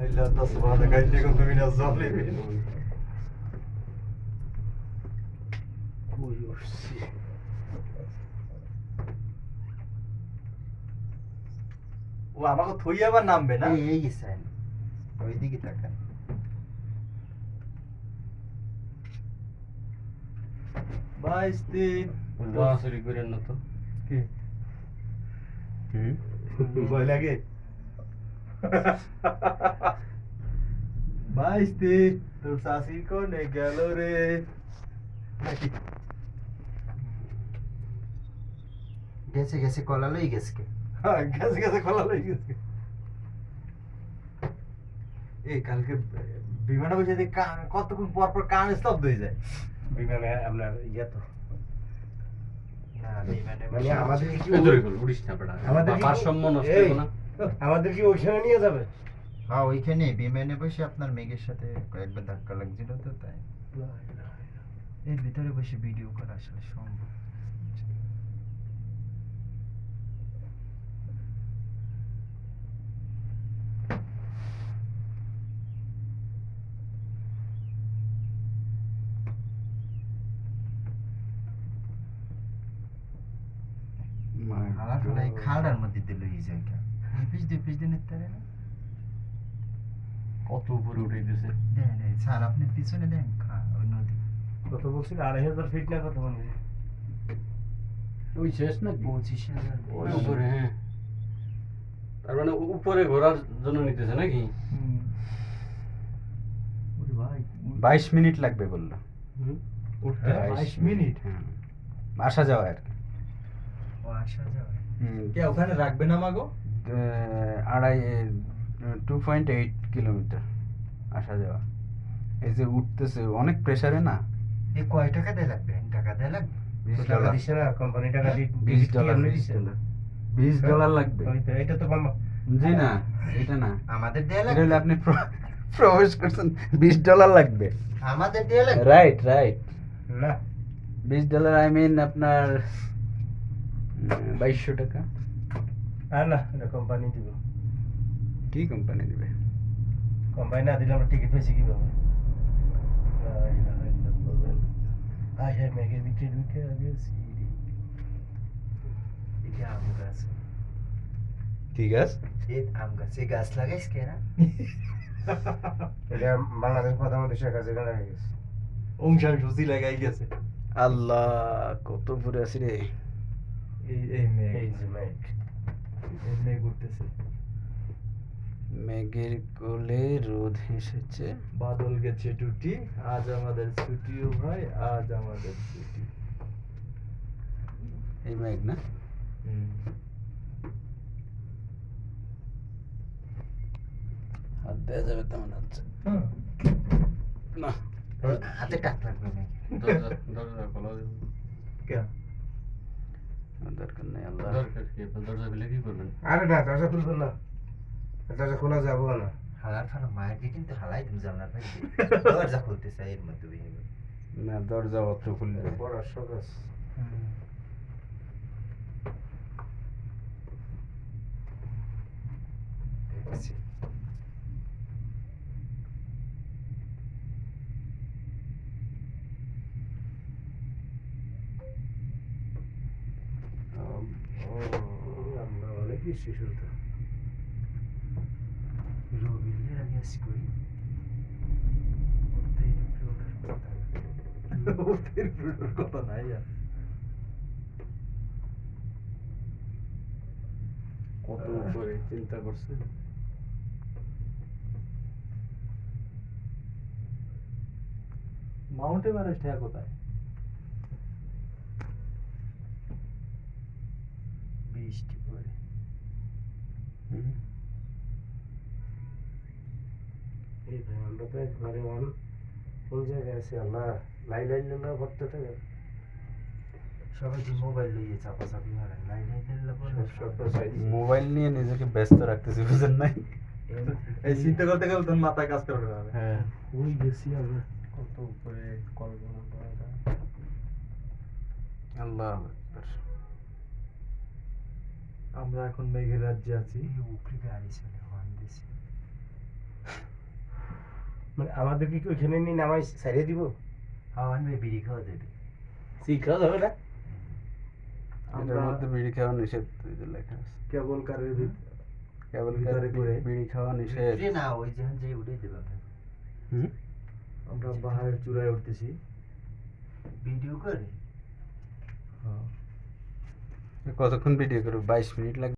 إلا تصبح لك كنت من الظالمين ও আমাকে থই আবার নামবে না এই গেছেন ওইদিকে তাকান বাইশ তিন বাহাসুরি করেন না তো কি ভয় লাগে বাইশ তিন তোর শাশি কোনে গেল রে নাকি গেছে গেছে কলা লই গেছে গেছে গেছে খোলা লই গেছে এই কালকে বিমানে বসে দেখি কতক্ষণ পর পর কান স্তব্ধ হয়ে যায় বিমানে আপনার ইয়া তো না বিমানে মানে আমাদের কি জোরে করে উড়িস না বেটা আমাদের কি- ভারসাম্য নষ্ট এই, হবে না আমাদের কি ওইখানে নিয়ে যাবে হ্যাঁ ওইখানে বিমানে বসে আপনার মেঘের সাথে কয়েকবার ধাক্কা লাগছিল তো তাই এর ভিতরে বসে ভিডিও করা আসলে সম্ভব হালা ফালা এই খালটার মধ্যে দিল এই জায়গা দুই পিস দিনের তারে না কত উপরে উঠে দিয়েছে দেন স্যার আপনি পিছনে দেন ওই নদী কত বলছিল 2500 ফিট না কত মানে ওই শেষ নাকি 25,000 ওই উপরে হ্যাঁ তার মানে উপরে ঘোরার জন্য নিতেছে নাকি ওরে ভাই 22 মিনিট লাগবে বললো উঠতে 22 মিনিট আসা যাওয়া আর কি ও আসা যাবে কে ওখানে রাখবে না মাগো 2.8 কিলোমিটার আসা যাওয়া এই যে উঠতেছে অনেক প্রেসারে না এ কয় টাকা দেয় লাগবে টাকা দেয় লাগবে 20 টাকা ডলার দিছে না কোম্পানি টাকা দি 20 ডলার এমনি দিছে না 20 ডলার লাগবে ওই তো এটা তো কম জি না এটা না আমাদের দেয়া এটা লাগবে হলে আপনি প্রবেশ করছেন 20 ডলার লাগবে আমাদের দেয়া লাগবে রাইট না 20 ডলার আই মিন আপনার 2200 টাকা আর না এটা কোম্পানি দিব কি কোম্পানি দিবে কোম্পানি না দিলে আমরা টিকিট পেয়েছি কিভাবে আই হ্যাভ মেগের ভিতরে ঢুকে আগে সিডি এটা আম গাছ ঠিক আছে এই আম গাছ এই গাছ লাগাইছ কে না এটা বাংলাদেশ প্রধানমন্ত্রী শেখ হাসিনা লাগে গেছে অংশান সুচি লাগাই গেছে আল্লাহ কত উপরে আছি রে এই মেঘ এই যে মেঘ এই মেঘ উঠতেছে মেঘের কোলে রোদ এসেছে বাদল গেছে টুটি আজ আমাদের ছুটিও ভাই আজ আমাদের ছুটি এই মেঘ না হাত দেওয়া যাবে তেমন হচ্ছে না হাতে টাক লাগবে না দরজা খোলা দেবে কেন দরকার নেই আল্লাহ দরকার কি আপনার দরজা খুলে কি করবেন আরে না দরজা খুলবেন না দরজা খোলা যাবো না হালার ফালা মায়ের কিন্তু হালাই তুমি জানার ভাই দরজা খুলতে চাই এর মধ্যে ভেঙে গেল। না দরজা অত্র খুলবে বড় শখ আছে দেখছি আমরা অনেক কিছু শুনতাম রবিলের আগে আসি করি ওর তো এর উপরে ওঠার কথা ওদের ভিডিওর কথা নাই আর কত উপরে চিন্তা করছেন মাউন্ট এভারেস্ট হ্যাঁ কোথায় 20টি পরে এই ভাই আমরা তো একবারে কোন জায়গায় আছি আল্লাহ লাইন না পড়তে থাকে সবাই যে মোবাইল লইয়ে চাপাচাপি হারায় লাইন লাইন বলে সব সাইড মোবাইল নিয়ে নিজেকে ব্যস্ত রাখতেছি বুঝেন নাই এই চিন্তা করতে গেলে তোর মাথায় কাজ করবে না হ্যাঁ ওই গেছি আমরা কত উপরে কল্পনা করা যায় আল্লাহ আকবার আমরা এখন মেঘের রাজ্যে আছি এই উপরে গাড়ি চলে হর্ন দিছে মানে আমাদেরকে কি ওইখানে নিয়ে নামাই ছাড়িয়ে দিব? হ্যাঁ আনবে বিড়ি খাওয়া দেবে শিক্ষা যাবে না? এটার আমরা মধ্যে বিড়ি খাওয়া নিষেধ এই যে লেখা আছে কেবল কারের কেবল ভিতরে করে। বিড়ি খাওয়া নিষেধ যে না ওই যেখান যে উঠে দেবে হুম আমরা পাহাড়ের চূড়ায় উঠতেছি। ভিডিও করে হ্যাঁ কতক্ষণ ভিডিও করবো 22 মিনিট লাগবে